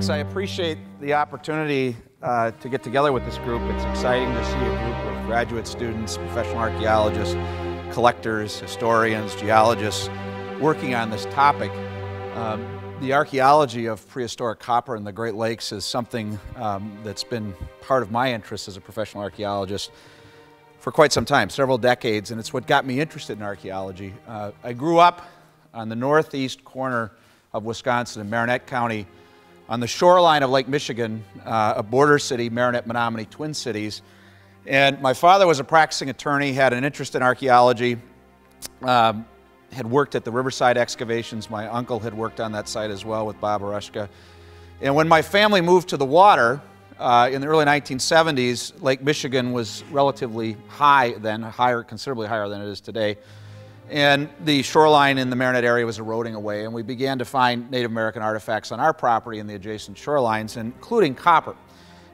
Thanks. I appreciate the opportunity to get together with this group. It's exciting to see a group of graduate students, professional archaeologists, collectors, historians, geologists working on this topic. The archaeology of prehistoric copper in the Great Lakes is something that's been part of my interest as a professional archaeologist for quite some time, several decades, and it's what got me interested in archaeology. I grew up on the northeast corner of Wisconsin in Marinette County, on the shoreline of Lake Michigan, a border city, Marinette, Menominee, Twin Cities. And my father was a practicing attorney, had an interest in archaeology, had worked at the Riverside excavations. My uncle had worked on that site as well with Bob Arushka. And when my family moved to the water in the early 1970s, Lake Michigan was relatively high then, considerably higher than it is today. And the shoreline in the Marinette area was eroding away, and we began to find Native American artifacts on our property and the adjacent shorelines, including copper.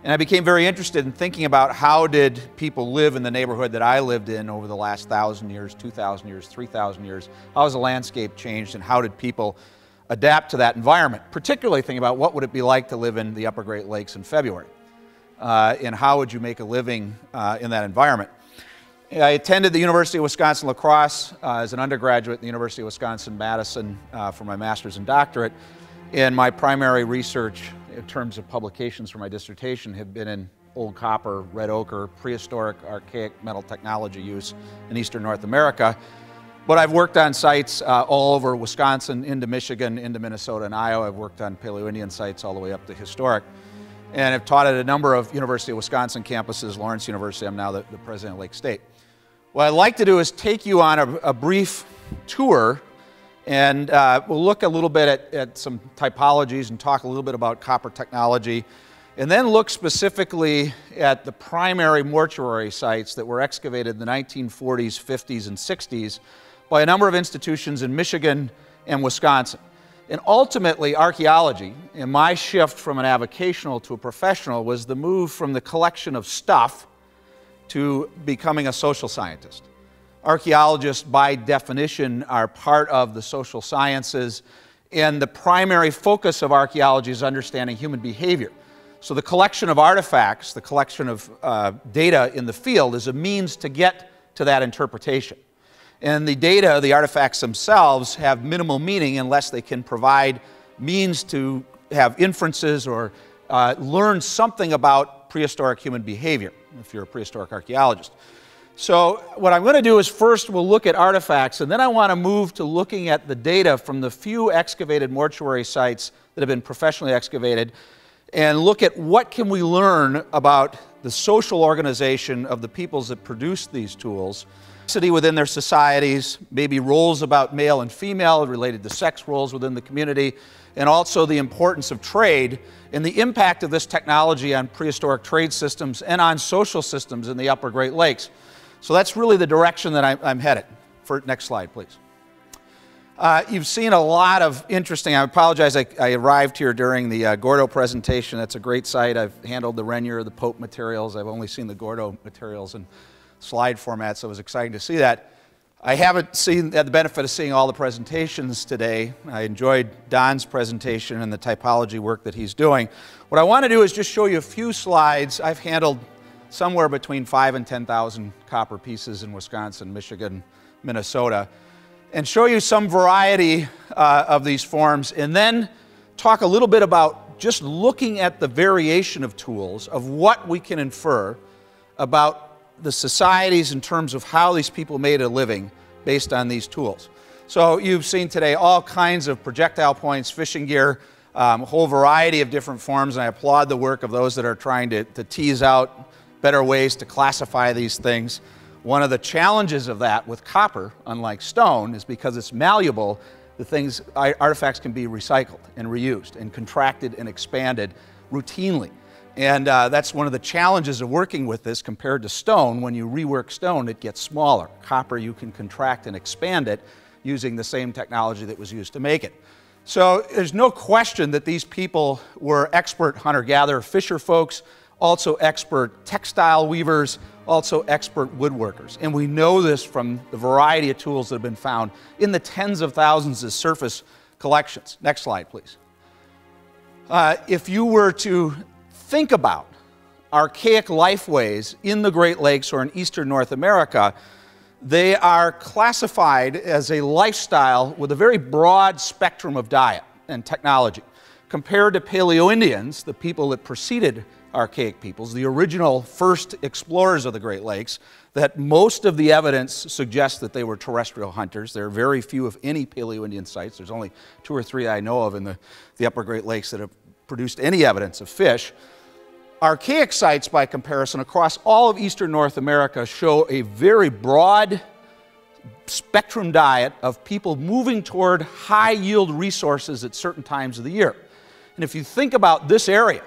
And I became very interested in thinking about how did people live in the neighborhood that I lived in over the last 1,000 years, 2,000 years, 3,000 years. How has the landscape changed, and how did people adapt to that environment? Particularly thinking about what would it be like to live in the Upper Great Lakes in February, and how would you make a living in that environment? I attended the University of Wisconsin-La Crosse as an undergraduate at the University of Wisconsin-Madison for my master's and doctorate. And my primary research in terms of publications for my dissertation have been in old copper, red ochre, prehistoric, archaic metal technology use in eastern North America. But I've worked on sites all over Wisconsin, into Michigan, into Minnesota and Iowa. I've worked on Paleo-Indian sites all the way up to historic. And I've taught at a number of University of Wisconsin campuses, Lawrence University. I'm now the president of Lake State. What I'd like to do is take you on a brief tour, and we'll look a little bit at some typologies and talk a little bit about copper technology, and then look specifically at the primary mortuary sites that were excavated in the 1940s, 50s, and 60s by a number of institutions in Michigan and Wisconsin. And ultimately, archaeology, and my shift from an avocational to a professional, was the move from the collection of stuff to becoming a social scientist. Archaeologists, by definition, are part of the social sciences, and the primary focus of archaeology is understanding human behavior. So the collection of artifacts, the collection of data in the field, is a means to get to that interpretation. And the data, the artifacts themselves, have minimal meaning unless they can provide means to have inferences or learn something about prehistoric human behavior, if you're a prehistoric archaeologist. So what I'm going to do is first we'll look at artifacts, and then I want to move to looking at the data from the few excavated mortuary sites that have been professionally excavated, and look at what can we learn about the social organization of the peoples that produced these tools, within their societies, maybe roles about male and female related to sex roles within the community, and also the importance of trade and the impact of this technology on prehistoric trade systems and on social systems in the Upper Great Lakes. So that's really the direction that I'm headed. Next slide, please. You've seen a lot of interesting, I apologize, I arrived here during the Gordo presentation. That's a great site. I've handled the Renier, the Pope materials. I've only seen the Gordo materials in slide format, so it was exciting to see that. I haven't had the benefit of seeing all the presentations today. I enjoyed Don's presentation and the typology work that he's doing. What I want to do is just show you a few slides. I've handled somewhere between 5,000 and 10,000 copper pieces in Wisconsin, Michigan, Minnesota, and show you some variety of these forms, and then talk a little bit about just looking at the variation of tools, of what we can infer about the societies in terms of how these people made a living based on these tools. So you've seen today all kinds of projectile points, fishing gear, a whole variety of different forms, and I applaud the work of those that are trying to tease out better ways to classify these things. One of the challenges of that with copper, unlike stone, is because it's malleable, artifacts can be recycled and reused and contracted and expanded routinely. And that's one of the challenges of working with this compared to stone. When you rework stone, it gets smaller. Copper, you can contract and expand it using the same technology that was used to make it. So there's no question that these people were expert hunter-gatherer fisher folks, also expert textile weavers, also expert woodworkers. And we know this from the variety of tools that have been found in the tens of thousands of surface collections. Next slide, please. If you were to think about archaic lifeways in the Great Lakes or in eastern North America, they are classified as a lifestyle with a very broad spectrum of diet and technology. Compared to Paleo-Indians, the people that preceded archaic peoples, the original first explorers of the Great Lakes, that most of the evidence suggests that they were terrestrial hunters. There are very few, if any, Paleo-Indian sites. There's only 2 or 3 I know of in the upper Great Lakes that have produced any evidence of fish. Archaic sites, by comparison, across all of eastern North America show a very broad spectrum diet of people moving toward high-yield resources at certain times of the year. And if you think about this area,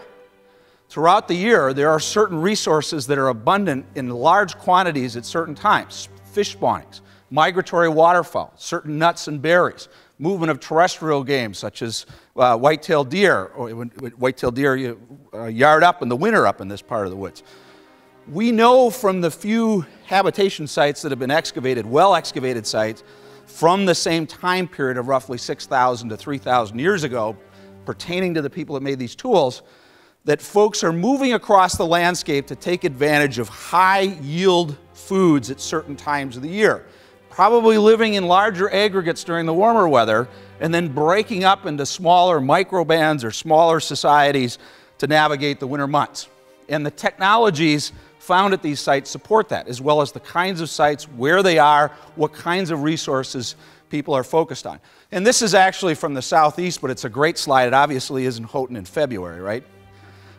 throughout the year, there are certain resources that are abundant in large quantities at certain times. Fish spawnings, migratory waterfowl, certain nuts and berries, movement of terrestrial game such as white-tailed deer, or white-tailed deer yard up in the winter up in this part of the woods. We know from the few habitation sites that have been excavated, well-excavated sites, from the same time period of roughly 6,000 to 3,000 years ago, pertaining to the people that made these tools, that folks are moving across the landscape to take advantage of high-yield foods at certain times of the year. Probably living in larger aggregates during the warmer weather, and then breaking up into smaller microbands or smaller societies to navigate the winter months. And the technologies found at these sites support that, as well as the kinds of sites, where they are, what kinds of resources people are focused on. And this is actually from the southeast, but it's a great slide. It obviously isn't Houghton in February, right?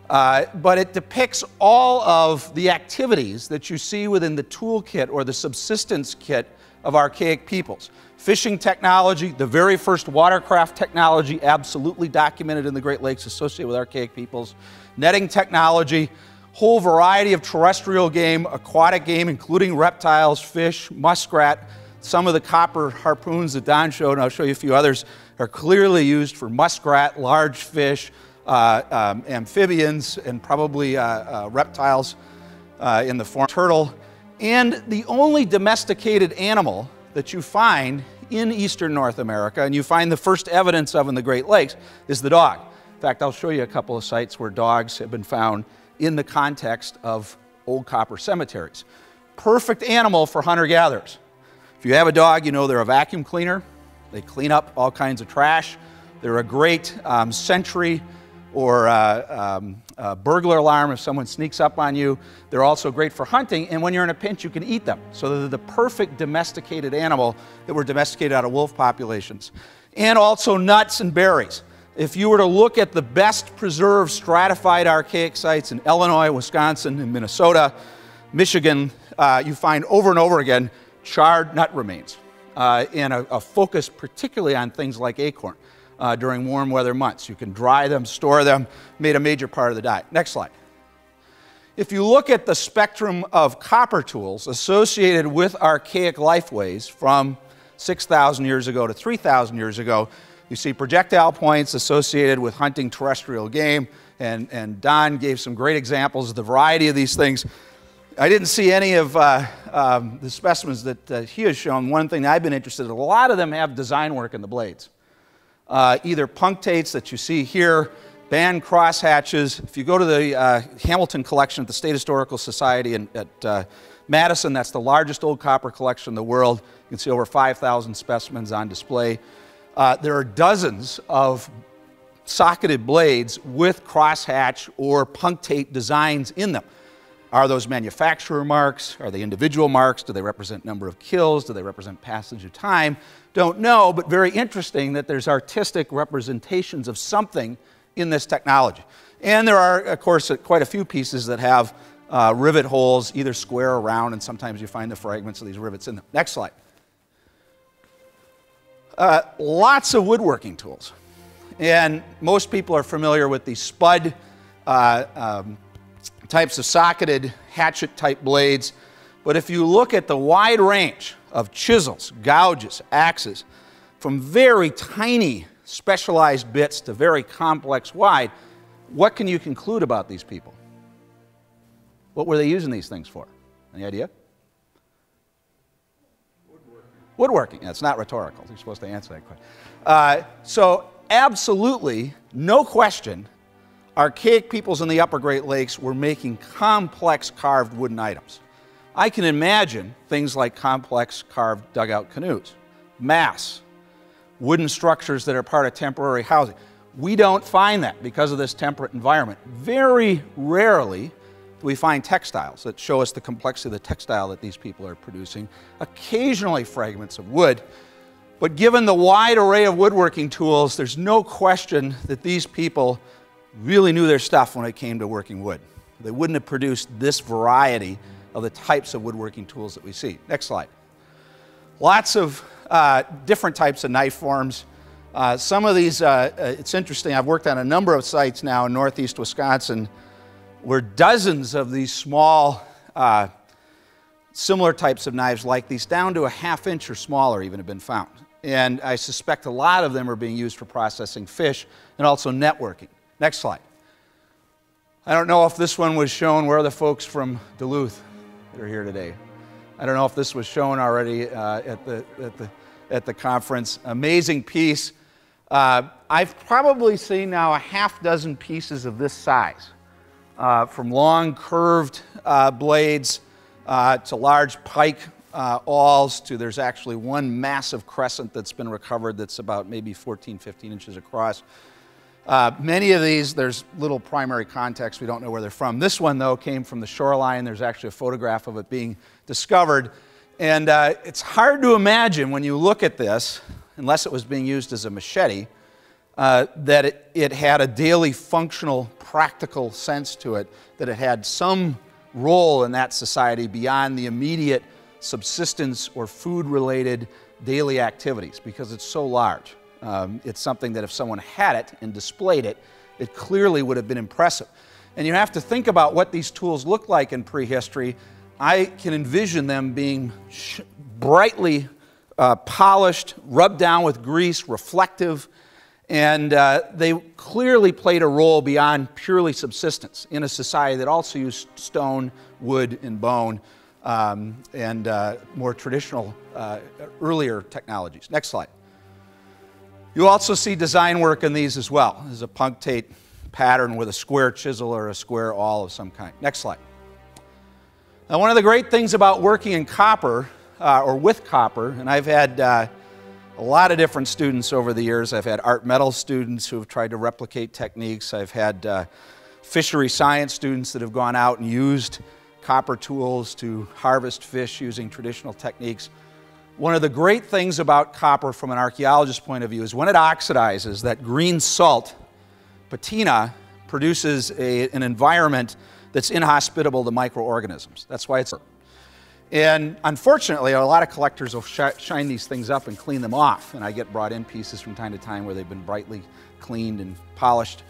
But it depicts all of the activities that you see within the toolkit or the subsistence kit of archaic peoples. Fishing technology, the very first watercraft technology absolutely documented in the Great Lakes associated with archaic peoples. Netting technology, whole variety of terrestrial game, aquatic game, including reptiles, fish, muskrat. Some of the copper harpoons that Don showed, and I'll show you a few others, are clearly used for muskrat, large fish, amphibians, and probably reptiles in the form of turtle. And the only domesticated animal that you find in eastern North America, and you find the first evidence of in the Great Lakes, is the dog. In fact, I'll show you a couple of sites where dogs have been found in the context of old copper cemeteries. Perfect animal for hunter-gatherers. If you have a dog, you know they're a vacuum cleaner. They clean up all kinds of trash. They're a great sentry or burglar alarm if someone sneaks up on you. They're also great for hunting, and when you're in a pinch, you can eat them. So they're the perfect domesticated animal that were domesticated out of wolf populations. And also nuts and berries. If you were to look at the best preserved stratified archaic sites in Illinois, Wisconsin, and Minnesota, Michigan, you find over and over again charred nut remains, and a focus particularly on things like acorn during warm weather months. You can dry them, store them, made a major part of the diet. Next slide. If you look at the spectrum of copper tools associated with archaic lifeways from 6,000 years ago to 3,000 years ago, you see projectile points associated with hunting terrestrial game, and Don gave some great examples of the variety of these things. I didn't see any of the specimens that he has shown. One thing I've been interested in, a lot of them have design work in the blades. Either punctates that you see here, band crosshatches. If you go to the Hamilton collection at the State Historical Society at Madison, that's the largest old copper collection in the world. You can see over 5,000 specimens on display. There are dozens of socketed blades with crosshatch or punctate designs in them. Are those manufacturer marks? Are they individual marks? Do they represent number of kills? Do they represent passage of time? Don't know, but very interesting that there's artistic representations of something in this technology. And there are, of course, quite a few pieces that have rivet holes, either square or round, and sometimes you find the fragments of these rivets in them. Next slide. Lots of woodworking tools. And most people are familiar with the spud types of socketed hatchet-type blades. But if you look at the wide range of chisels, gouges, axes, from very tiny specialized bits to very complex wide, what can you conclude about these people? What were they using these things for? Any idea? Woodworking. Woodworking. That's not rhetorical. You're supposed to answer that question. So absolutely, no question, archaic peoples in the upper Great Lakes were making complex carved wooden items. I can imagine things like complex carved dugout canoes, masts, wooden structures that are part of temporary housing. We don't find that because of this temperate environment. Very rarely do we find textiles that show us the complexity of the textile that these people are producing. Occasionally fragments of wood, but given the wide array of woodworking tools, there's no question that these people really knew their stuff when it came to working wood. They wouldn't have produced this variety of the types of woodworking tools that we see. Next slide. Lots of different types of knife forms. Some of these, it's interesting, I've worked on a number of sites now in northeast Wisconsin where dozens of these small, similar types of knives like these, down to a ½ inch or smaller even, have been found. And I suspect a lot of them are being used for processing fish and also networking. Next slide. I don't know if this one was shown. Where are the folks from Duluth that are here today? I don't know if this was shown already at the conference. Amazing piece. I've probably seen now a ½ dozen pieces of this size, from long curved blades to large pike awls to there's actually one massive crescent that's been recovered that's about maybe 14, 15 inches across. Many of these, there's little primary context. We don't know where they're from. This one, though, came from the shoreline. There's actually a photograph of it being discovered. And it's hard to imagine when you look at this, unless it was being used as a machete, that it had a daily functional, practical sense to it, that it had some role in that society beyond the immediate subsistence or food-related daily activities, because it's so large. It's something that if someone had it and displayed it, it clearly would have been impressive. And you have to think about what these tools look like in prehistory. I can envision them being brightly polished, rubbed down with grease, reflective, and they clearly played a role beyond purely subsistence in a society that also used stone, wood, and bone, and more traditional, earlier technologies. Next slide. You also see design work in these as well. This is a punctate pattern with a square chisel or a square awl of some kind. Next slide. Now, one of the great things about working in copper, or with copper, and I've had a lot of different students over the years. I've had art metal students who have tried to replicate techniques. I've had fishery science students that have gone out and used copper tools to harvest fish using traditional techniques. One of the great things about copper from an archaeologist's point of view is when it oxidizes, that green salt, patina, produces an environment that's inhospitable to microorganisms. That's why it's... And unfortunately, a lot of collectors will shine these things up and clean them off. And I get brought in pieces from time to time where they've been brightly cleaned and polished.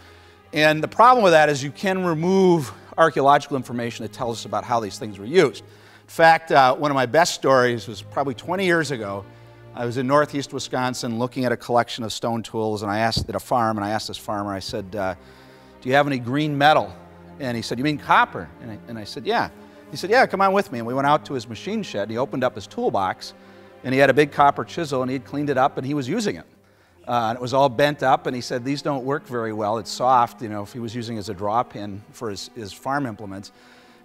And the problem with that is you can remove archaeological information that tells us about how these things were used. In fact, one of my best stories was probably 20 years ago. I was in northeast Wisconsin looking at a collection of stone tools, and I asked at a farm, and I asked this farmer, I said, do you have any green metal? And he said, you mean copper? And I said, yeah. He said, yeah, come on with me. And we went out to his machine shed, and he opened up his toolbox, and he had a big copper chisel, and he had cleaned it up, and he was using it. And it was all bent up, and he said, these don't work very well. It's soft, you know, if he was using it as a draw pin for his farm implements.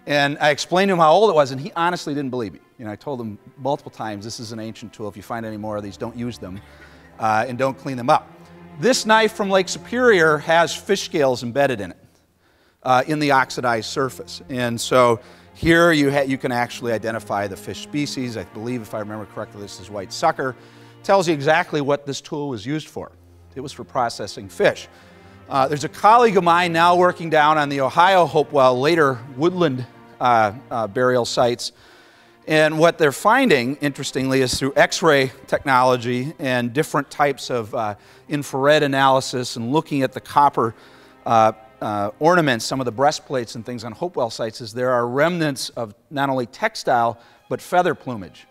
And I explained to him how old it was, and he honestly didn't believe me. You know, I told him multiple times, this is an ancient tool. If you find any more of these, don't use them, and don't clean them up. This knife from Lake Superior has fish scales embedded in it, in the oxidized surface. And so here you can actually identify the fish species. I believe, if I remember correctly, this is white sucker. Tells you exactly what this tool was used for. It was for processing fish. There's a colleague of mine now working down on the Ohio Hopewell later woodland burial sites. And what they're finding, interestingly, is through X-ray technology and different types of infrared analysis and looking at the copper ornaments, some of the breastplates and things on Hopewell sites, is there are remnants of not only textile, but feather plumage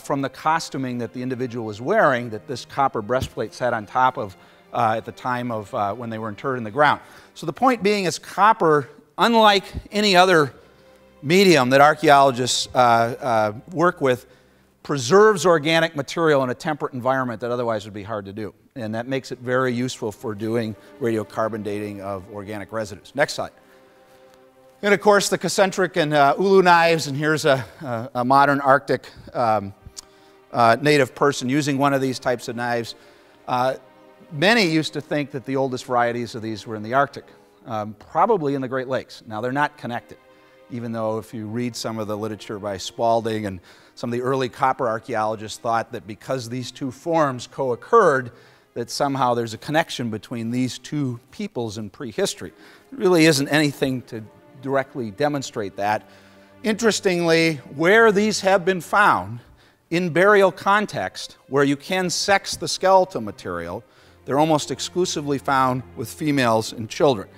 from the costuming that the individual was wearing that this copper breastplate sat on top of at the time of when they were interred in the ground. So the point being is copper, unlike any other medium that archaeologists work with, preserves organic material in a temperate environment that otherwise would be hard to do. and that makes it very useful for doing radiocarbon dating of organic residues. Next slide. And of course, the concentric and Loulou knives, and here's a modern Arctic native person using one of these types of knives. Many used to think that the oldest varieties of these were in the Arctic, probably in the Great Lakes. Now, they're not connected, even though if you read some of the literature by Spalding and some of the early copper archaeologists thought that because these two forms co-occurred, that somehow there's a connection between these two peoples in prehistory. There really isn't anything to directly demonstrate that. Interestingly, where these have been found in burial context, where you can sex the skeletal material, they're almost exclusively found with females and children.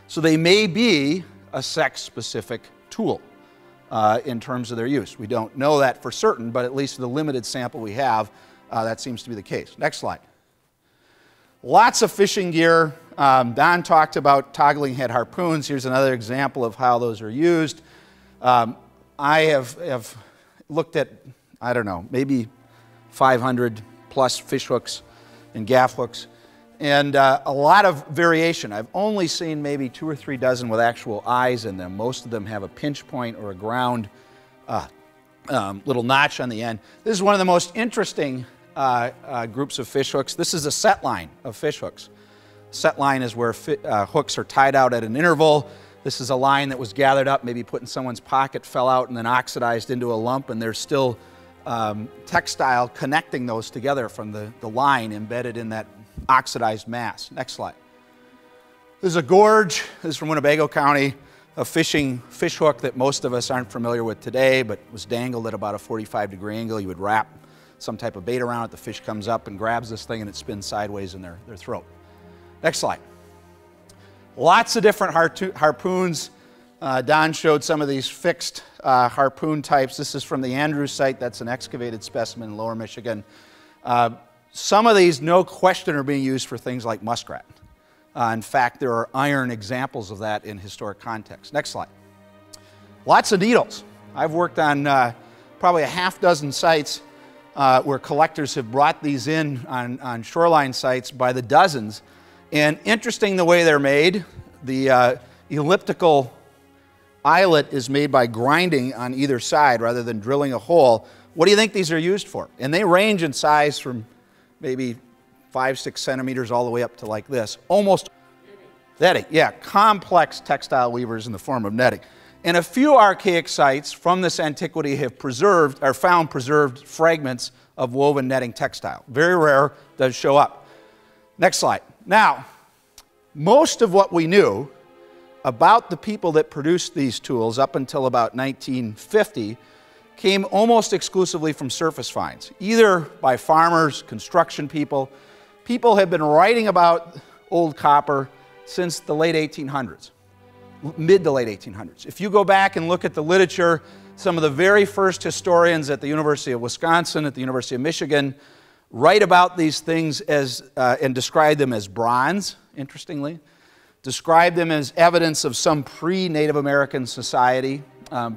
So they may be a sex-specific tool in terms of their use. We don't know that for certain, but at least the limited sample we have, that seems to be the case. Next slide. Lots of fishing gear. Don talked about toggling head harpoons. Here's another example of how those are used. I have looked at, I don't know, maybe 500 plus fish hooks and gaff hooks, and a lot of variation. I've only seen maybe 2 or 3 dozen with actual eyes in them. Most of them have a pinch point or a ground little notch on the end. This is one of the most interesting groups of fish hooks. This is a set line of fish hooks. Set line is where hooks are tied out at an interval. This is a line that was gathered up, maybe put in someone's pocket, fell out, and then oxidized into a lump, and there's still textile connecting those together from the line embedded in that oxidized mass. Next slide. This is a gorge. This is from Winnebago County, a fish hook that most of us aren't familiar with today, but was dangled at about a 45-degree angle. You would wrap some type of bait around it. The fish comes up and grabs this thing, and it spins sideways in their throat. Next slide. Lots of different harpoons. Don showed some of these fixed harpoon types. This is from the Andrews site. That's an excavated specimen in Lower Michigan. Some of these, no question, are being used for things like muskrat. In fact, there are iron examples of that in historic context. Next slide. Lots of needles. I've worked on probably a half-dozen sites where collectors have brought these in on shoreline sites by the dozens. And interesting the way they're made. The elliptical eyelet is made by grinding on either side rather than drilling a hole. What do you think these are used for? And they range in size from maybe 5-6 centimeters all the way up to like this. Almost netting. Yeah, complex textile weavers in the form of netting. And a few archaic sites from this antiquity have found preserved fragments of woven netting textile. Very rare, does show up. Next slide. Now, most of what we knew about the people that produced these tools up until about 1950 came almost exclusively from surface finds, either by farmers, construction people. People have been writing about old copper since the late 1800s, mid to late 1800s. If you go back and look at the literature, some of the very first historians at the University of Wisconsin, at the University of Michigan, write about these things as, and describe them as bronze, interestingly. Describe them as evidence of some pre-Native American society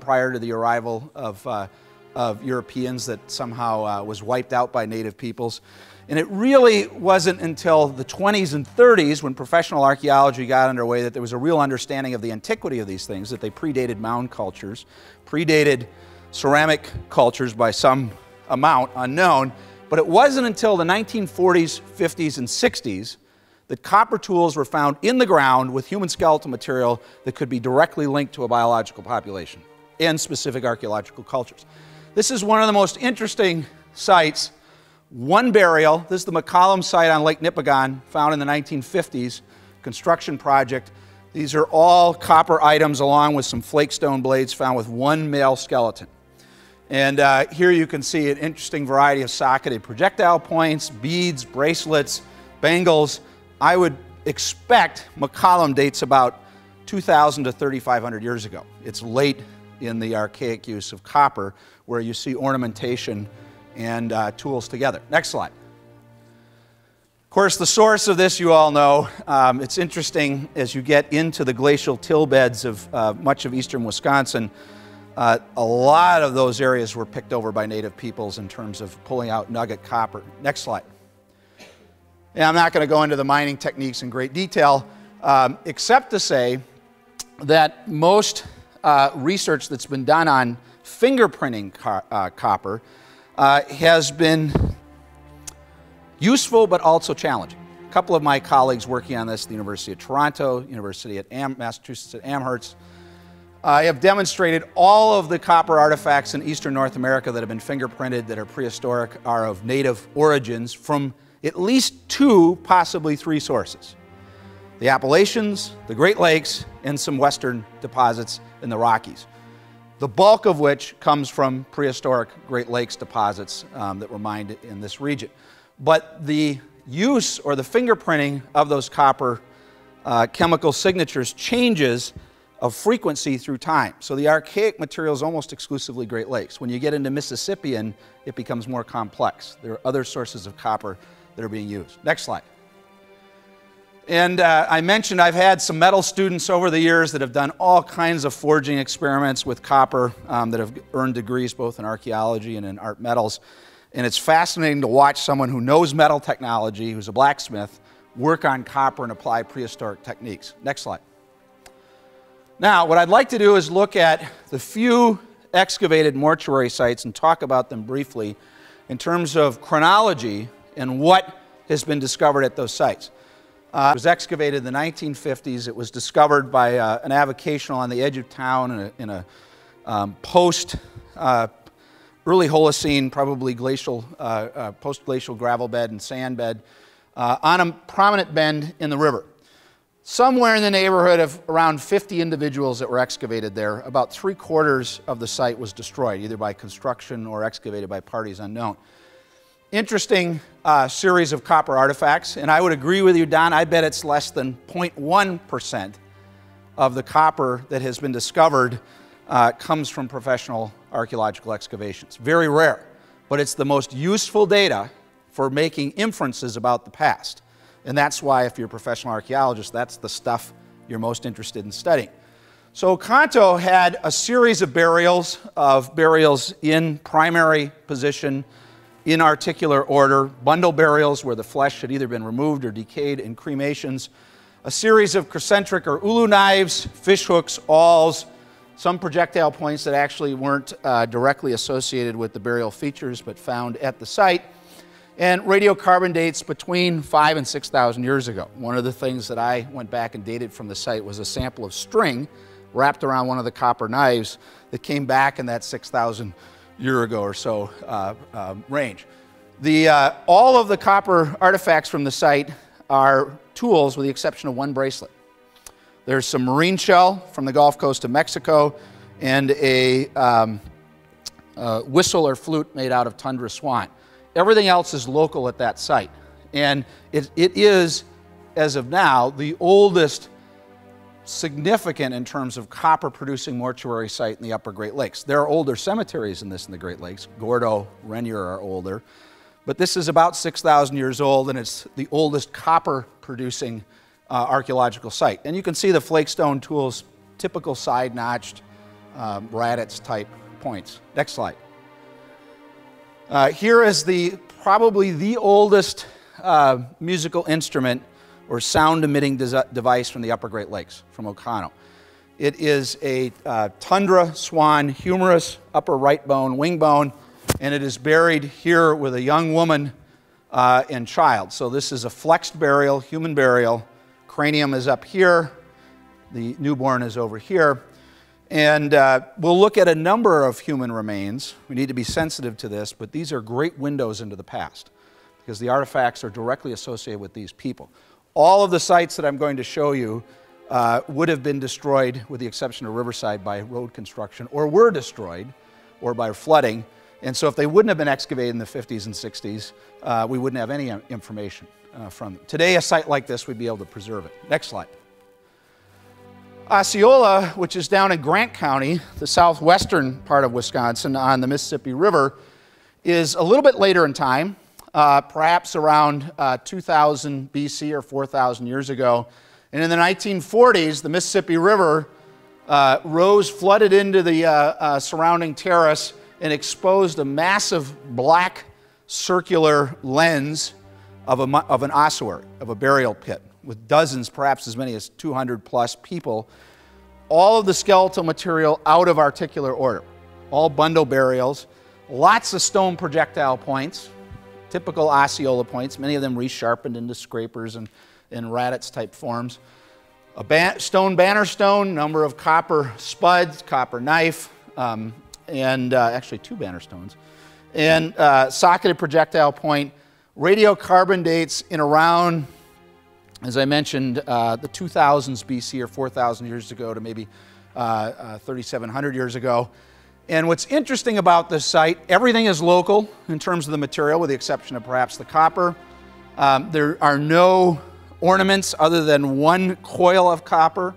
prior to the arrival of Europeans that somehow was wiped out by native peoples. And it really wasn't until the 20s and 30s, when professional archaeology got underway, that there was a real understanding of the antiquity of these things, that they predated mound cultures, predated ceramic cultures by some amount unknown. But it wasn't until the 1940s, 50s, and 60s that copper tools were found in the ground with human skeletal material that could be directly linked to a biological population and specific archaeological cultures. This is one of the most interesting sites. One burial. This is the McCollum site on Lake Nipigon, found in the 1950s, construction project. These are all copper items along with some flakestone blades found with one male skeleton. And here you can see an interesting variety of socketed projectile points, beads, bracelets, bangles. I would expect McCollum dates about 2,000 to 3,500 years ago. It's late in the archaic use of copper, where you see ornamentation and tools together. Next slide. Of course, the source of this you all know. It's interesting as you get into the glacial till beds of much of eastern Wisconsin. A lot of those areas were picked over by native peoples in terms of pulling out nugget copper. Next slide. And I'm not going to go into the mining techniques in great detail, except to say that most research that's been done on fingerprinting copper has been useful but also challenging. A couple of my colleagues working on this at the University of Toronto, University at Massachusetts at Amherst, have demonstrated all of the copper artifacts in eastern North America that have been fingerprinted that are prehistoric are of native origins from at least 2, possibly 3 sources. The Appalachians, the Great Lakes, and some western deposits in the Rockies. The bulk of which comes from prehistoric Great Lakes deposits that were mined in this region. But the use or the fingerprinting of those copper chemical signatures changes of frequency through time. So the archaic material is almost exclusively Great Lakes. When you get into Mississippian, it becomes more complex. There are other sources of copper that are being used. Next slide. And I mentioned I've had some metal students over the years that have done all kinds of forging experiments with copper that have earned degrees both in archaeology and in art metals. And it's fascinating to watch someone who knows metal technology, who's a blacksmith, work on copper and apply prehistoric techniques. Next slide. Now, what I'd like to do is look at the few excavated mortuary sites and talk about them briefly in terms of chronology and what has been discovered at those sites. It was excavated in the 1950s. It was discovered by an avocational on the edge of town in a post early Holocene, probably glacial, post-glacial gravel bed and sand bed on a prominent bend in the river. Somewhere in the neighborhood of around 50 individuals that were excavated there. About 3/4 of the site was destroyed, either by construction or excavated by parties unknown. Interesting series of copper artifacts, and I would agree with you, Don, I bet it's less than 0.1% of the copper that has been discovered comes from professional archaeological excavations. Very rare, but it's the most useful data for making inferences about the past. And that's why, if you're a professional archaeologist, that's the stuff you're most interested in studying. So Kanto had a series of burials in primary position, in articular order, bundle burials where the flesh had either been removed or decayed, and cremations, a series of concentric or ulu knives, fish hooks, awls, some projectile points that actually weren't directly associated with the burial features but found at the site, and radiocarbon dates between 5,000 and 6,000 years ago. One of the things that I went back and dated from the site was a sample of string wrapped around one of the copper knives that came back in that 6,000 year ago or so range. All of the copper artifacts from the site are tools with the exception of one bracelet. There's some marine shell from the Gulf Coast of Mexico and a whistle or flute made out of Tundra Swan. Everything else is local at that site. And it is, as of now, the oldest significant in terms of copper producing mortuary site in the upper Great Lakes. There are older cemeteries in the Great Lakes. Gordo, Renier are older. But this is about 6,000 years old, and it's the oldest copper producing archaeological site. And you can see the flakestone tools, typical side notched Raditz type points. Next slide. Here is probably the oldest musical instrument or sound emitting device from the upper Great Lakes, from Ocano. It is a Tundra Swan humerus, upper right bone, wing bone, and it is buried here with a young woman and child. So this is a flexed burial, human burial. Cranium is up here, the newborn is over here. And we'll look at a number of human remains. We need to be sensitive to this, but these are great windows into the past because the artifacts are directly associated with these people. All of the sites that I'm going to show you would have been destroyed, with the exception of Riverside, by road construction, or were destroyed, or by flooding. And so if they wouldn't have been excavated in the 50s and 60s, we wouldn't have any information from them. Today, a site like this, we'd be able to preserve it. Next slide. Osceola, which is down in Grant County, the southwestern part of Wisconsin on the Mississippi River, is a little bit later in time, perhaps around 2000 BC or 4,000 years ago. And in the 1940s, the Mississippi River rose, flooded into the surrounding terrace, and exposed a massive black circular lens of an ossuary, of a burial pit, with dozens, perhaps as many as 200 plus people. All of the skeletal material out of articular order, all bundle burials, lots of stone projectile points, typical Osceola points, many of them resharpened into scrapers and radix type forms. A stone banner stone, number of copper spuds, copper knife, and actually 2 banner stones, and socketed projectile point. Radiocarbon dates in around, as I mentioned, the 2000s BC or 4,000 years ago to maybe 3,700 years ago. And what's interesting about this site, everything is local in terms of the material, with the exception of perhaps the copper. There are no ornaments other than one coil of copper,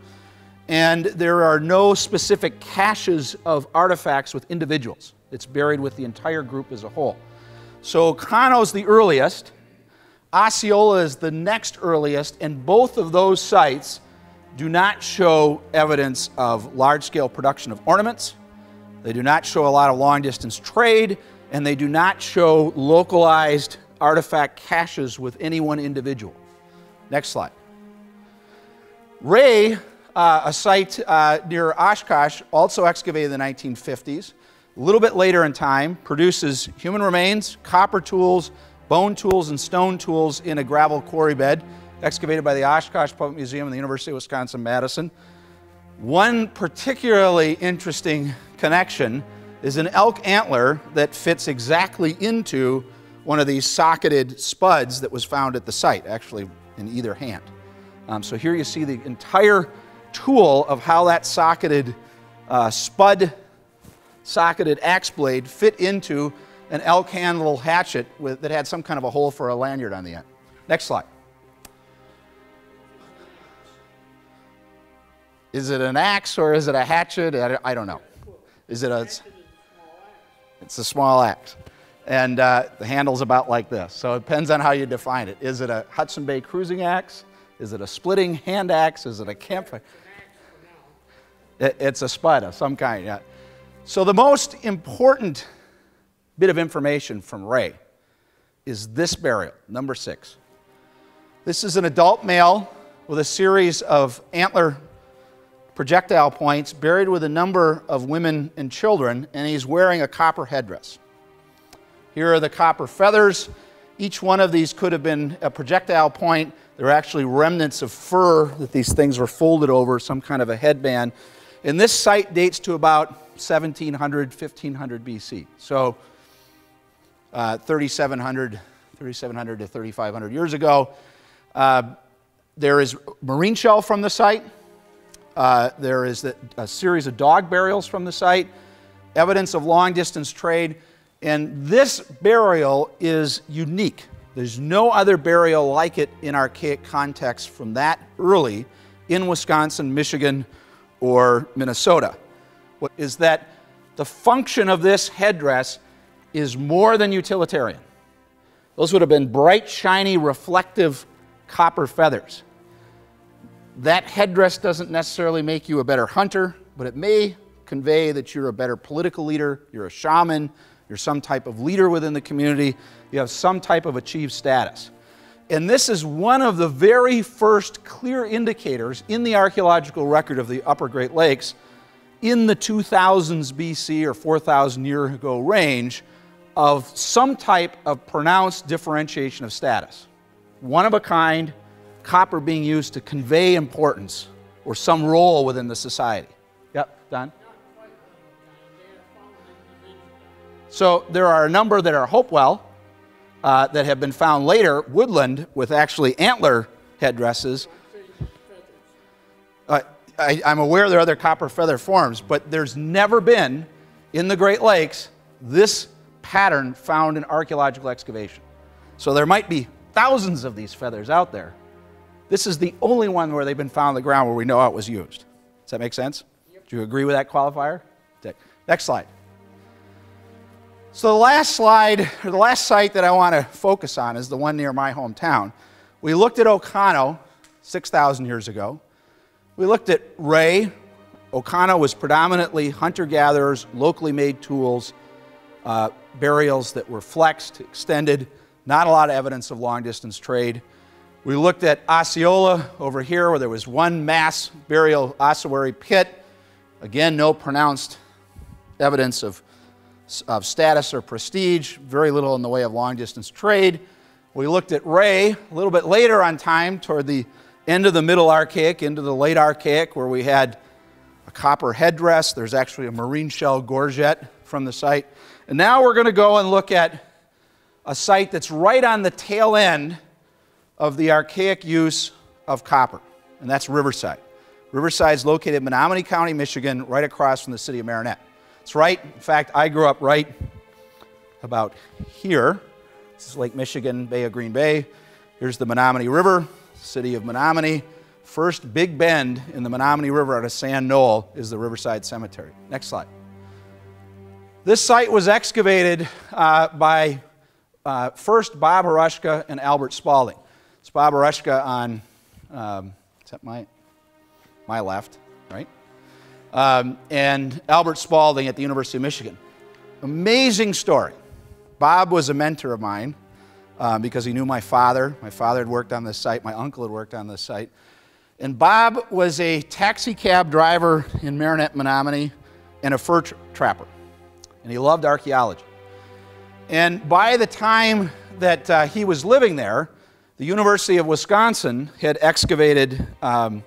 and there are no specific caches of artifacts with individuals. It's buried with the entire group as a whole. So Cano's the earliest, Osceola is the next earliest, and both of those sites do not show evidence of large-scale production of ornaments. They do not show a lot of long-distance trade, and they do not show localized artifact caches with any one individual. Next slide. Ray, a site near Oshkosh, also excavated in the 1950s. A little bit later in time, produces human remains, copper tools, bone tools, and stone tools in a gravel quarry bed, excavated by the Oshkosh Public Museum and the University of Wisconsin-Madison. One particularly interesting connection is an elk antler that fits exactly into one of these socketed spuds that was found at the site, actually in either hand. So here you see the entire tool of how that socketed socketed axe blade fit into an elk handle hatchet that had some kind of a hole for a lanyard on the end. Next slide. Is it an axe or is it a hatchet? I don't know. Is it a? It's a small axe. And the handle's about like this. So it depends on how you define it. Is it a Hudson Bay cruising axe? Is it a splitting hand axe? Is it a campfire? It's a spud of some kind, yeah. So the most important bit of information from Ray is this burial, number 6. This is an adult male with a series of antler projectile points buried with a number of women and children, and he's wearing a copper headdress. Here are the copper feathers. Each one of these could have been a projectile point. There are actually remnants of fur that these things were folded over, some kind of a headband. And this site dates to about 1700, 1500 BC. So 3,700 to 3,500 years ago. There is marine shell from the site. There is a series of dog burials from the site, evidence of long-distance trade, and this burial is unique. There's no other burial like it in archaic context from that early in Wisconsin, Michigan, or Minnesota. What is that the function of this headdress is more than utilitarian. Those would have been bright, shiny, reflective copper feathers. That headdress doesn't necessarily make you a better hunter, but it may convey that you're a better political leader, you're a shaman, you're some type of leader within the community, you have some type of achieved status. And this is one of the very first clear indicators in the archaeological record of the Upper Great Lakes in the 2000s BC or 4,000 year ago range of some type of pronounced differentiation of status. One of a kind, copper being used to convey importance or some role within the society. Yep, Don? So there are a number that are Hopewell that have been found later, woodland, with actually antler headdresses. I'm aware there are other copper feather forms, but there's never been in the Great Lakes this pattern found in archaeological excavation. So there might be thousands of these feathers out there. This is the only one where they've been found on the ground where we know how it was used. Does that make sense? Yep. Do you agree with that qualifier? Okay. Next slide. So the last slide, or the last site that I want to focus on is the one near my hometown. We looked at Ocano 6,000 years ago. We looked at Ray. Ocano was predominantly hunter-gatherers, locally made tools, burials that were flexed, extended, Not a lot of evidence of long-distance trade. We looked at Osceola over here, where there was one mass burial ossuary pit. Again, no pronounced evidence of status or prestige, very little in the way of long-distance trade. We looked at Ray a little bit later on time, toward the end of the Middle Archaic, into the Late Archaic, where we had a copper headdress. There's actually a marine shell gorget from the site. And now we're going to go and look at a site that's right on the tail end of the archaic use of copper, and that's Riverside. Riverside is located in Menominee County, Michigan, right across from the city of Marinette. It's right, in fact, I grew up right about here. This is Lake Michigan, Bay of Green Bay. Here's the Menominee River, city of Menominee. First big bend in the Menominee River at a sand knoll is the Riverside Cemetery. Next slide. This site was excavated by first Bob Harushka and Albert Spalding. It's Bob Harushka on, is that my left, right? And Albert Spalding at the University of Michigan. Amazing story. Bob was a mentor of mine because he knew my father. My father had worked on this site. My uncle had worked on this site. And Bob was a taxi cab driver in Marinette, Menominee, and a fur trapper. And he loved archaeology. And by the time that he was living there, the University of Wisconsin had excavated at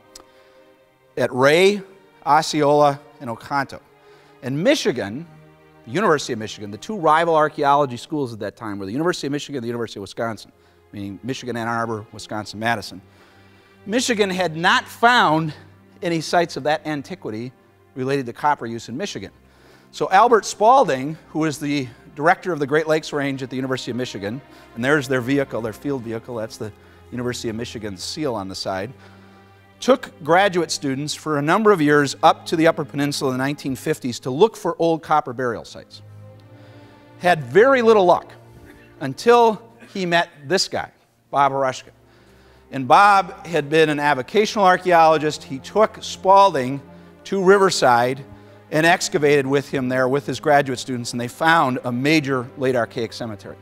Ray, Osceola, and Oconto. And Michigan, the University of Michigan, the two rival archaeology schools at that time were the University of Michigan and the University of Wisconsin, meaning Michigan Ann Arbor, Wisconsin Madison. Michigan had not found any sites of that antiquity related to copper use in Michigan. So Albert Spalding, who was the director of the Great Lakes Range at the University of Michigan, and there's their vehicle, their field vehicle, that's the University of Michigan's seal on the side, took graduate students for a number of years up to the Upper Peninsula in the 1950s to look for old copper burial sites. Had very little luck until he met this guy, Bob Harushka. And Bob had been an avocational archaeologist. He took Spalding to Riverside and excavated with him there with his graduate students, and they found a major late archaic cemetery.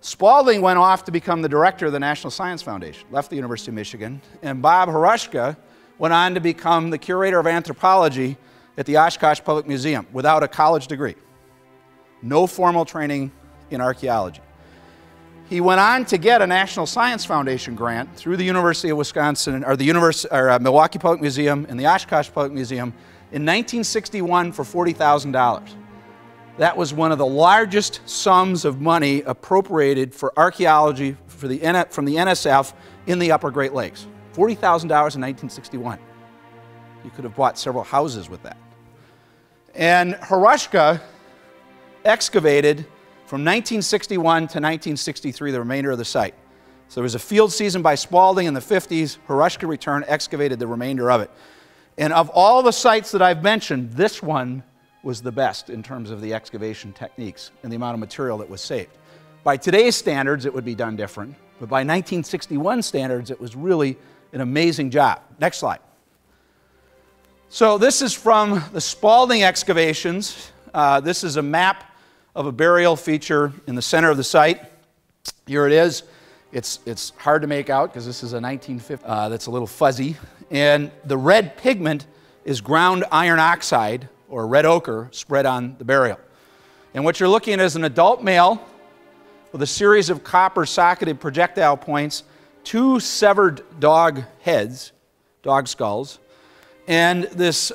Spalding went off to become the director of the National Science Foundation, left the University of Michigan, and Bob Harushka went on to become the curator of anthropology at the Oshkosh Public Museum without a college degree. No formal training in archaeology. He went on to get a National Science Foundation grant through the University of Wisconsin, or the Milwaukee Public Museum and the Oshkosh Public Museum in 1961 for $40,000. That was one of the largest sums of money appropriated for archaeology from the NSF in the Upper Great Lakes. $40,000 in 1961. You could have bought several houses with that. And Harushka excavated from 1961 to 1963 the remainder of the site. So there was a field season by Spalding in the 50s. Harushka returned, excavated the remainder of it. And of all the sites that I've mentioned, this one was the best in terms of the excavation techniques and the amount of material that was saved. By today's standards, it would be done different, but by 1961 standards, it was really an amazing job. Next slide. So this is from the Spalding excavations. This is a map of a burial feature in the center of the site. Here it is. It's hard to make out because this is a 1950, that's a little fuzzy. And the red pigment is ground iron oxide, or red ochre, spread on the burial. And what you're looking at is an adult male with a series of copper socketed projectile points, two severed dog heads, dog skulls, and this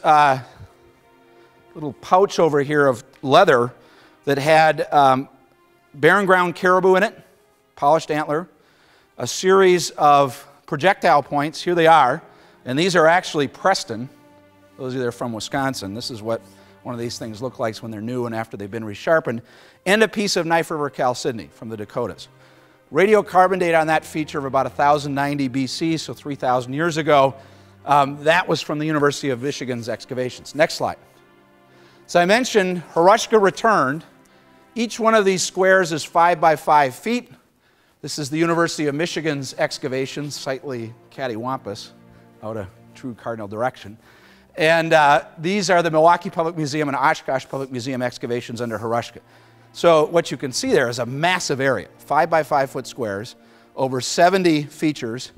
little pouch over here of leather that had barren ground caribou in it, polished antler, a series of projectile points. Here they are, and these are actually Preston. Those of you that are from Wisconsin, this is what one of these things look like when they're new and after they've been resharpened, and a piece of Knife River chalcedony from the Dakotas. Radiocarbon date on that feature of about 1090 BC, so 3,000 years ago. That was from the University of Michigan's excavations. Next slide. So I mentioned Harushka returned. Each one of these squares is 5 by 5 feet. This is the University of Michigan's excavations, slightly cattywampus, out of true cardinal direction. And these are the Milwaukee Public Museum and Oshkosh Public Museum excavations under Harushka. So what you can see there is a massive area, 5 by 5 foot squares, over 70 features,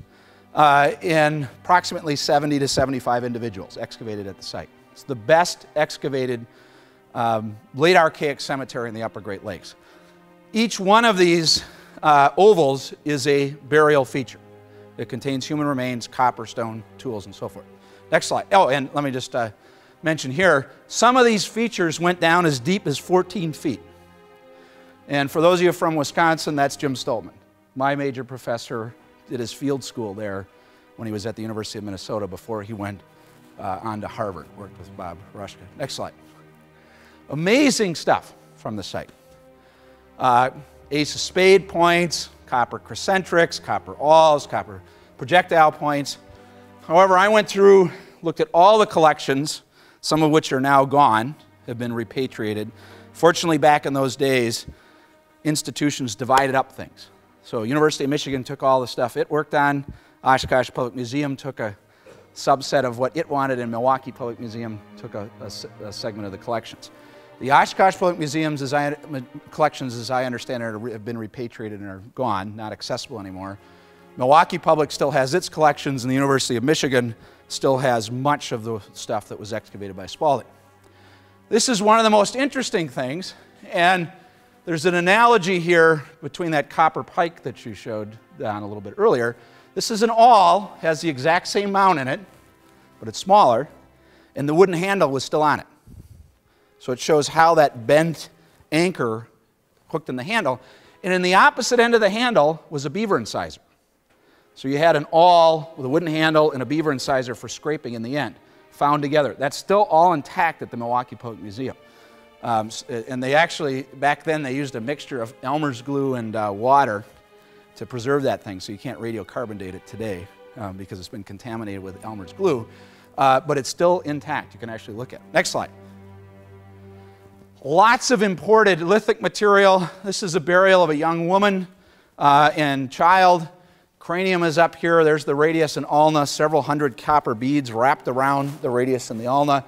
in approximately 70 to 75 individuals excavated at the site. It's the best excavated late Archaic cemetery in the Upper Great Lakes. Each one of these ovals is a burial feature. It contains human remains, copper, stone, tools, and so forth. Next slide. Oh, and let me just mention here, some of these features went down as deep as 14 feet. And for those of you from Wisconsin, that's Jim Stoltman. My major professor did his field school there when he was at the University of Minnesota before he went on to Harvard, worked with Bob Rushka. Next slide. Amazing stuff from the site. Ace of spade points, copper concentrics, copper awls, copper projectile points. However, I went through, looked at all the collections, some of which are now gone, have been repatriated. Fortunately, back in those days, institutions divided up things. So University of Michigan took all the stuff it worked on, Oshkosh Public Museum took a subset of what it wanted, and Milwaukee Public Museum took a segment of the collections. The Oshkosh Public Museum's collections, as I understand it, have been repatriated and are gone, not accessible anymore. Milwaukee Public still has its collections, and the University of Michigan still has much of the stuff that was excavated by Spalding. This is one of the most interesting things, and there's an analogy here between that copper pike that you showed down a little bit earlier. This is an awl, has the exact same mount in it, but it's smaller, and the wooden handle was still on it. So it shows how that bent anchor hooked in the handle. And in the opposite end of the handle was a beaver incisor. So you had an awl with a wooden handle and a beaver incisor for scraping in the end, found together. That's still all intact at the Milwaukee Public Museum. And they actually, back then, they used a mixture of Elmer's glue and water to preserve that thing, so you can't radiocarbon date it today because it's been contaminated with Elmer's glue. But it's still intact. You can actually look at it. Next slide. Lots of imported lithic material. This is a burial of a young woman and child. Cranium is up here. There's the radius and ulna, several hundred copper beads wrapped around the radius and the ulna.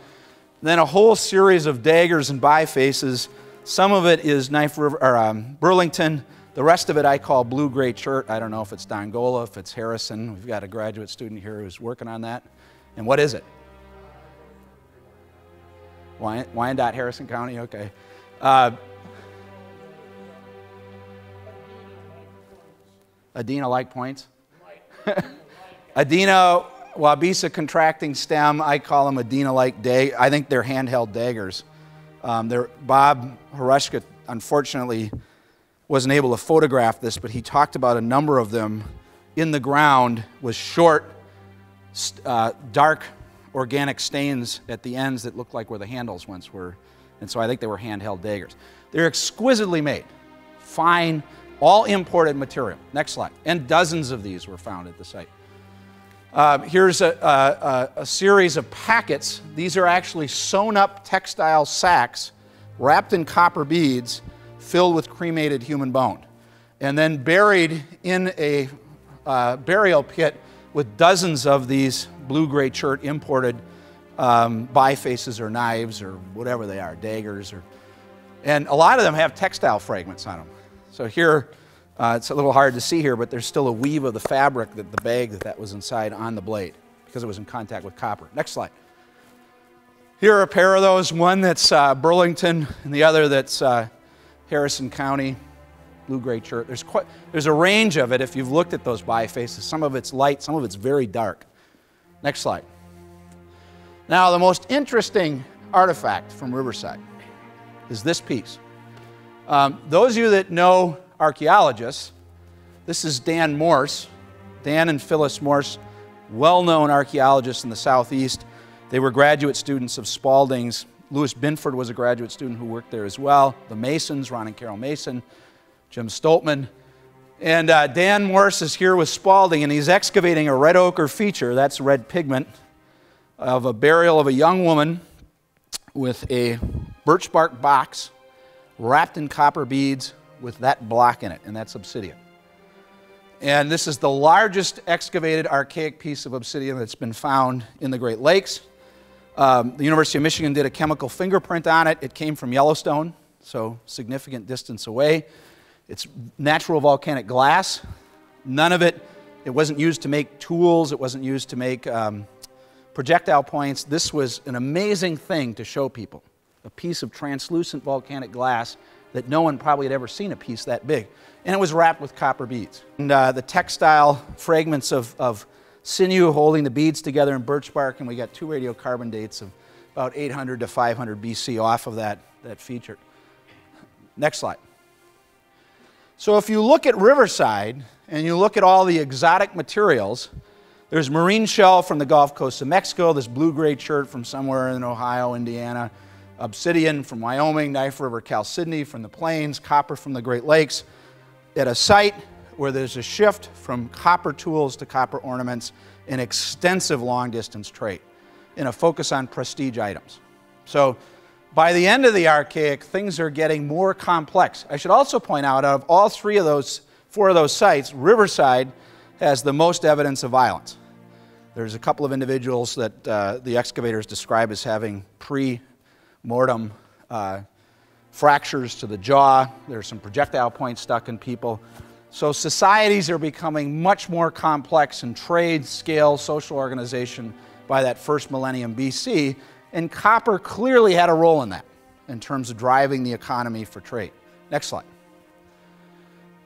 Then a whole series of daggers and bifaces. Some of it is Burlington. The rest of it I call blue-gray chert. I don't know if it's Dongola, if it's Harrison. We've got a graduate student here who's working on that. And what is it? Wyandotte, Harrison County, okay. Adena-like points? Adena, Wabisa contracting stem, I call them Adena-like dag. I think they're handheld daggers. Bob Harushka, unfortunately, wasn't able to photograph this, but he talked about a number of them in the ground with short, dark, organic stains at the ends that looked like where the handles once were. And so I think they were handheld daggers. They're exquisitely made, fine, all imported material. Next slide. And dozens of these were found at the site. Here's a series of packets. These are actually sewn up textile sacks wrapped in copper beads filled with cremated human bone and then buried in a burial pit with dozens of these blue-gray chert imported bifaces or knives or whatever they are, daggers. And a lot of them have textile fragments on them. So here, it's a little hard to see here, but there's still a weave of the fabric, the bag that was inside on the blade because it was in contact with copper. Next slide. Here are a pair of those, one that's Burlington and the other that's Harrison County, blue-gray chert. There's a range of it if you've looked at those bifaces. Some of it's light, some of it's very dark. Next slide. Now, the most interesting artifact from Riverside is this piece. Those of you that know archaeologists, this is Dan Morse. Dan and Phyllis Morse, well-known archaeologists in the Southeast. They were graduate students of Spalding's. Louis Binford was a graduate student who worked there as well. The Masons, Ron and Carol Mason, Jim Stoltman. And Dan Morse is here with Spalding, and he's excavating a red ochre feature, that's red pigment, of a burial of a young woman with a birch bark box wrapped in copper beads with that block in it, and that's obsidian. And this is the largest excavated archaic piece of obsidian that's been found in the Great Lakes. The University of Michigan did a chemical fingerprint on it. It came from Yellowstone, so significant distance away. It's natural volcanic glass. None of it wasn't used to make tools, it wasn't used to make projectile points. This was an amazing thing to show people. A piece of translucent volcanic glass that no one probably had ever seen a piece that big. And it was wrapped with copper beads. And the textile fragments of sinew holding the beads together in birch bark, and we got 2 radiocarbon dates of about 800 to 500 BC off of that feature. Next slide. So if you look at Riverside, and you look at all the exotic materials, there's marine shell from the Gulf Coast of Mexico, this blue-gray chert from somewhere in Ohio, Indiana, obsidian from Wyoming, Knife River chalcedony from the plains, copper from the Great Lakes, at a site where there's a shift from copper tools to copper ornaments, an extensive long-distance trade, and a focus on prestige items. So by the end of the Archaic, things are getting more complex. I should also point out of all 4 of those sites, Riverside has the most evidence of violence. There's a couple of individuals that the excavators describe as having pre-mortem fractures to the jaw. There's some projectile points stuck in people. So societies are becoming much more complex in trade, scale, social organization by that first millennium BC, and copper clearly had a role in that in terms of driving the economy for trade. Next slide.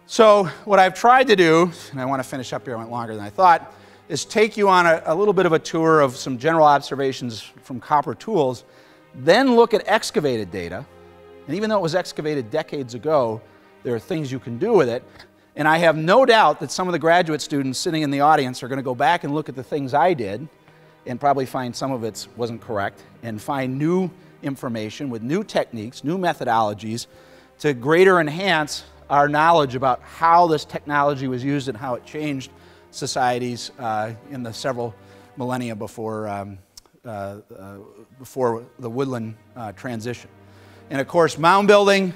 So what I've tried to do, and I want to finish up here, I went longer than I thought, is take you on a little bit of a tour of some general observations from copper tools, then look at excavated data. And even though it was excavated decades ago, there are things you can do with it. And I have no doubt that some of the graduate students sitting in the audience are going to go back and look at the things I did and probably find some of it wasn't correct and find new information with new techniques, new methodologies to greater enhance our knowledge about how this technology was used and how it changed societies in the several millennia before the woodland transition. And of course, mound building,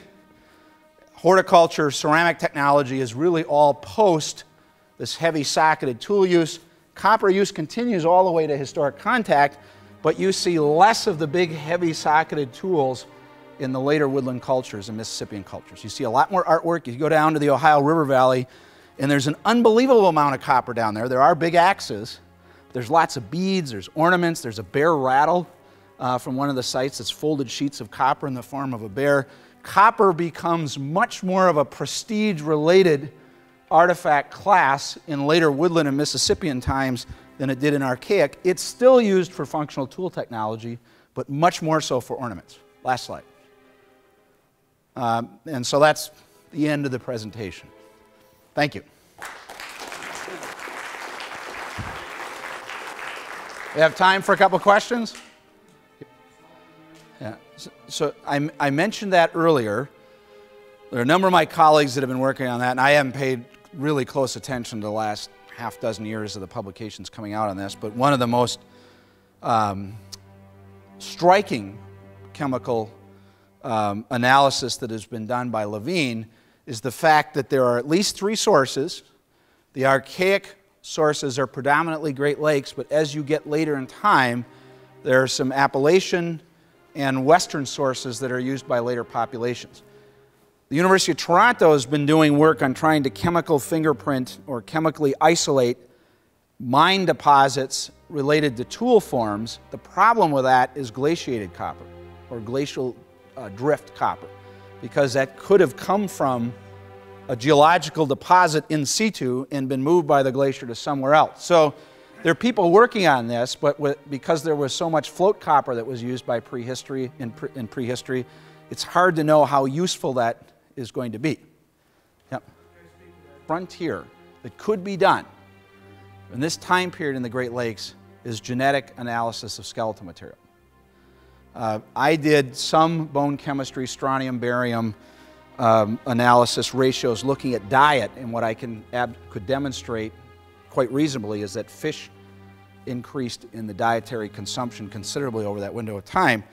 horticulture, ceramic technology is really all post this heavy socketed tool use. Copper use continues all the way to historic contact, but you see less of the big heavy socketed tools in the later woodland cultures and Mississippian cultures. You see a lot more artwork. You go down to the Ohio River Valley, and there's an unbelievable amount of copper down there. There are big axes. There's lots of beads, there's ornaments, there's a bear rattle from one of the sites that's folded sheets of copper in the form of a bear. Copper becomes much more of a prestige-related artifact class in later woodland and Mississippian times than it did in Archaic. It's still used for functional tool technology, but much more so for ornaments. Last slide. And so that's the end of the presentation. Thank you. We have time for a couple questions? Yeah. So I mentioned that earlier. There are a number of my colleagues that have been working on that, and I haven't paid really close attention to the last half dozen years of the publications coming out on this, but one of the most striking chemical analysis that has been done by Levine is the fact that there are at least 3 sources. The Archaic sources are predominantly Great Lakes, but as you get later in time, there are some Appalachian and Western sources that are used by later populations. The University of Toronto has been doing work on trying to chemical fingerprint or chemically isolate mine deposits related to tool forms. The problem with that is glaciated copper or glacial drift copper, because that could have come from a geological deposit in situ and been moved by the glacier to somewhere else. So there are people working on this, but because there was so much float copper that was used by prehistory, in prehistory, it's hard to know how useful that is going to be. Yep. Frontier that could be done in this time period in the Great Lakes is genetic analysis of skeletal material. I did some bone chemistry, strontium, barium analysis ratios looking at diet, and what I could demonstrate quite reasonably is that fish increased in the dietary consumption considerably over that window of time.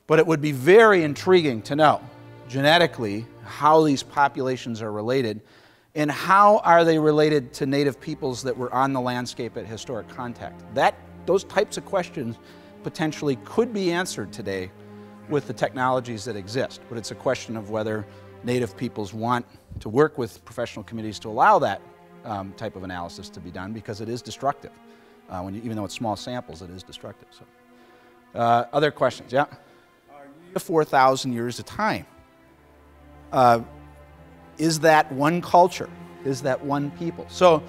But it would be very intriguing to know genetically how these populations are related and how are they related to native peoples that were on the landscape at historic contact. Those types of questions potentially could be answered today with the technologies that exist, but it's a question of whether Native peoples want to work with professional committees to allow that type of analysis to be done, because it is destructive. Even though it's small samples, it is destructive. So, other questions? Yeah? 4,000 years of time. Is that one culture? Is that one people? So,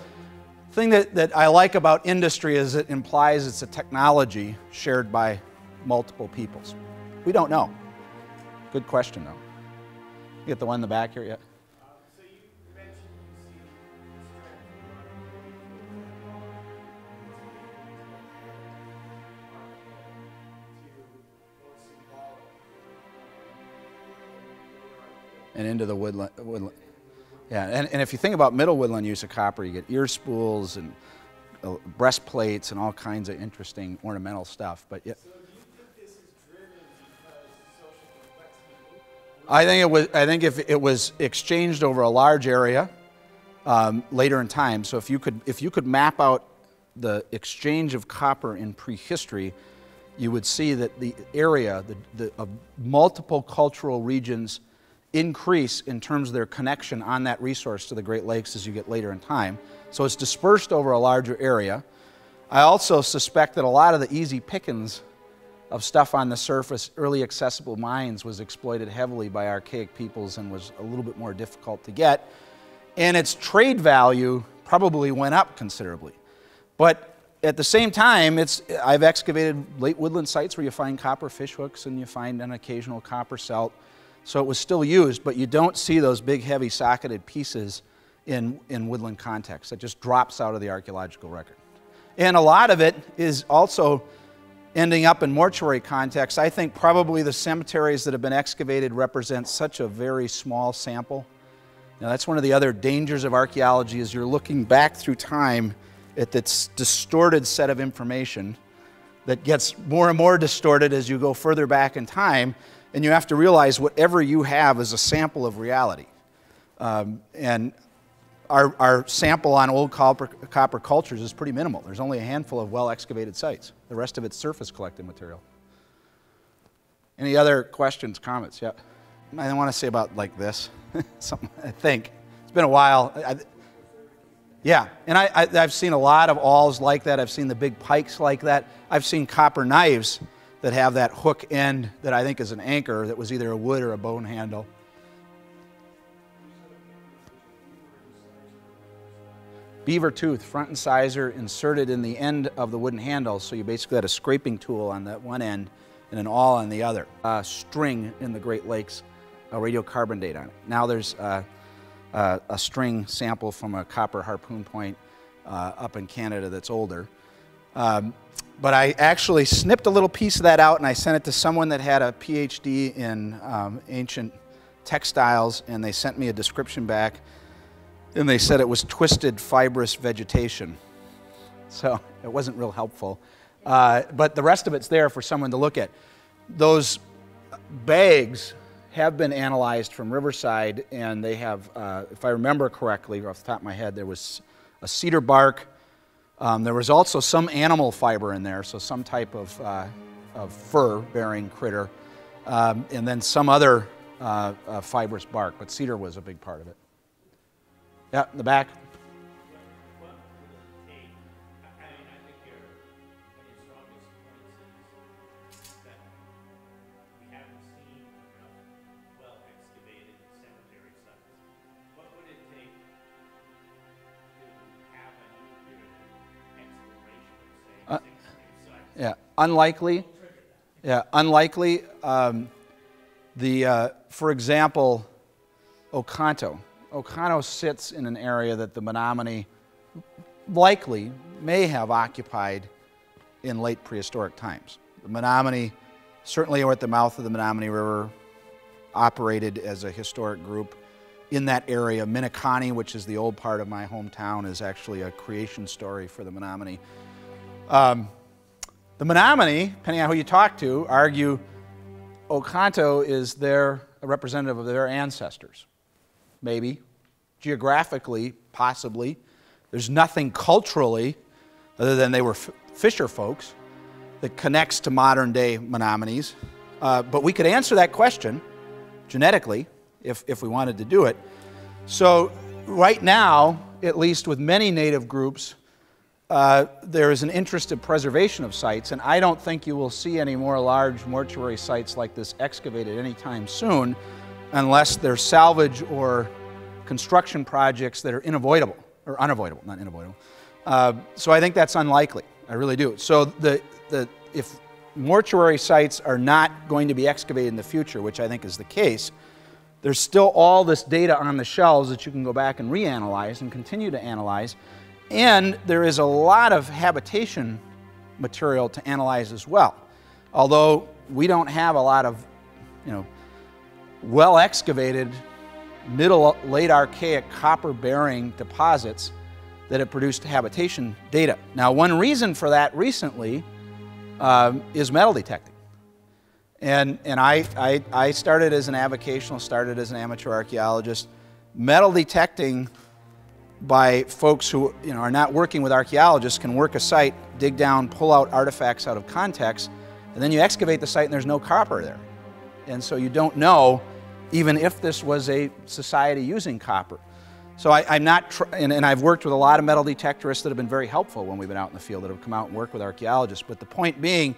the thing that I like about industry is it implies it's a technology shared by multiple peoples. We don't know. Good question, though. You get the one in the back here yet? So you mentioned you see and into the woodland. Yeah, and if you think about middle woodland use of copper, you get ear spools and breastplates and all kinds of interesting ornamental stuff. But yeah. So do you think this is driven because social complexity? I think if it was exchanged over a large area later in time, so if you could map out the exchange of copper in prehistory, you would see that the area of multiple cultural regions increase in terms of their connection on that resource to the Great Lakes as you get later in time. So it's dispersed over a larger area. I also suspect that a lot of the easy pickings of stuff on the surface, early accessible mines, was exploited heavily by archaic peoples and was a little bit more difficult to get. And its trade value probably went up considerably. But at the same time, I've excavated late woodland sites where you find copper fishhooks and you find an occasional copper celt. So it was still used, but you don't see those big, heavy, socketed pieces in woodland context. It just drops out of the archaeological record. And a lot of it is also ending up in mortuary context. I think probably the cemeteries that have been excavated represent such a very small sample. Now, that's one of the other dangers of archaeology, is you're looking back through time at this distorted set of information that gets more and more distorted as you go further back in time. And you have to realize whatever you have is a sample of reality. And our sample on old copper cultures is pretty minimal. There's only a handful of well-excavated sites. The rest of it's surface collected material. Any other questions, comments? Yeah. I want to say about like this. Something, I think. It's been a while. Yeah, and I've seen a lot of awls like that. I've seen the big pikes like that. I've seen copper knives that have that hook end that I think is an anchor that was either a wood or a bone handle. Beaver tooth, front incisor inserted in the end of the wooden handle, so you basically had a scraping tool on that one end and an awl on the other. String in the Great Lakes, a radiocarbon date on it. Now there's a string sample from a copper harpoon point up in Canada that's older. But I actually snipped a little piece of that out and I sent it to someone that had a PhD in ancient textiles, and they sent me a description back, and they said it was twisted fibrous vegetation. So it wasn't real helpful. But the rest of it's there for someone to look at. Those bags have been analyzed from Riverside, and they have, if I remember correctly off the top of my head, there was a cedar bark. There was also some animal fiber in there, so some type of fur-bearing critter, and then some other fibrous bark, but cedar was a big part of it. Yeah, in the back. What would it take? I mean, I think one of your strongest points is that we haven't seen enough well-excavated cemetery sites. What would it take to have a nuclear exploration of, say, 6 sites? Yeah, unlikely. Yeah, unlikely. For example, Oconto. Oconto sits in an area that the Menominee likely may have occupied in late prehistoric times. The Menominee, certainly at the mouth of the Menominee River, operated as a historic group in that area. Minneconne, which is the old part of my hometown, is actually a creation story for the Menominee. The Menominee, depending on who you talk to, argue Oconto is a representative of their ancestors. Maybe. Geographically, possibly. There's nothing culturally, other than they were fisher folks, that connects to modern day Menominees. But we could answer that question genetically if we wanted to do it. So right now, at least with many native groups, there is an interest in preservation of sites, and I don't think you will see any more large mortuary sites like this excavated anytime soon unless there's salvage or construction projects that are unavoidable, not unavoidable. So I think that's unlikely. I really do. So if mortuary sites are not going to be excavated in the future, which I think is the case, there's still all this data on the shelves that you can go back and reanalyze and continue to analyze. And there is a lot of habitation material to analyze as well. Although we don't have a lot of, well excavated late Archaic copper-bearing deposits that have produced habitation data. Now, one reason for that recently is metal detecting. And I started as an avocational, started as an amateur archaeologist. Metal detecting by folks who are not working with archaeologists can work a site, dig down, pull out artifacts out of context, and then you excavate the site and there's no copper there. And so you don't know even if this was a society using copper. So I'm not, and I've worked with a lot of metal detectorists that have been very helpful when we've been out in the field, that have come out and worked with archaeologists. But the point being,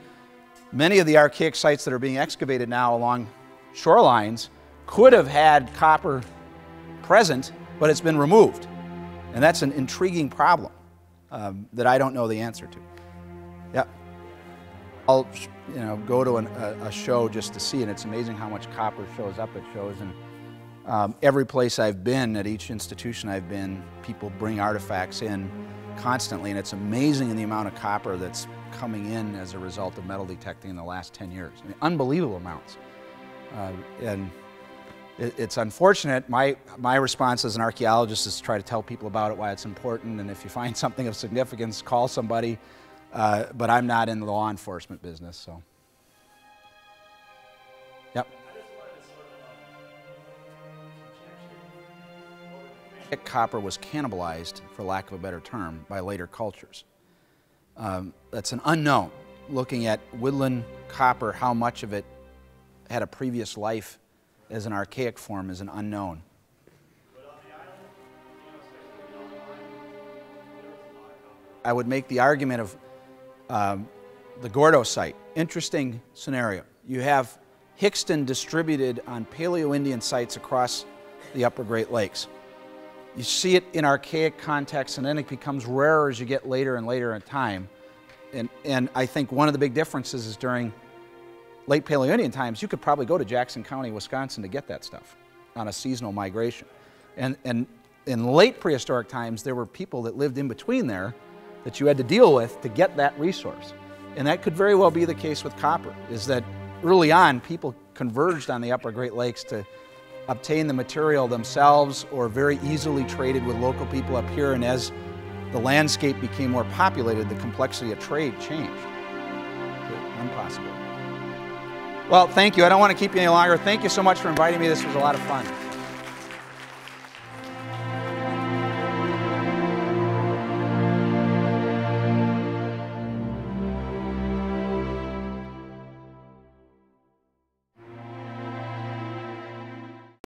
many of the archaic sites that are being excavated now along shorelines could have had copper present, but it's been removed. And that's an intriguing problem that I don't know the answer to. Yeah. I'll go to a show just to see, and it's amazing how much copper shows up at shows. And every place I've been, at each institution I've been, people bring artifacts in constantly, and it's amazing in the amount of copper that's coming in as a result of metal detecting in the last 10 years. I mean, unbelievable amounts. And it's unfortunate. My response as an archaeologist is to try to tell people about it, why it's important, and if you find something of significance, call somebody. But I'm not in the law enforcement business, so. Yep. Copper was cannibalized, for lack of a better term, by later cultures. That's an unknown. Looking at woodland copper, how much of it had a previous life as an archaic form is an unknown. I would make the argument of the Gordo site. Interesting scenario. You have Hickston distributed on Paleo-Indian sites across the upper Great Lakes. You see it in archaic context, and then it becomes rarer as you get later and later in time. And I think one of the big differences is during late Paleo-Indian times, you could probably go to Jackson County, Wisconsin to get that stuff on a seasonal migration. And in late prehistoric times, there were people that lived in between there that you had to deal with to get that resource. And that could very well be the case with copper, is that early on, people converged on the upper Great Lakes to obtain the material themselves or very easily traded with local people up here, and as the landscape became more populated, the complexity of trade changed. Impossible. Well, thank you. I don't want to keep you any longer. Thank you so much for inviting me. This was a lot of fun.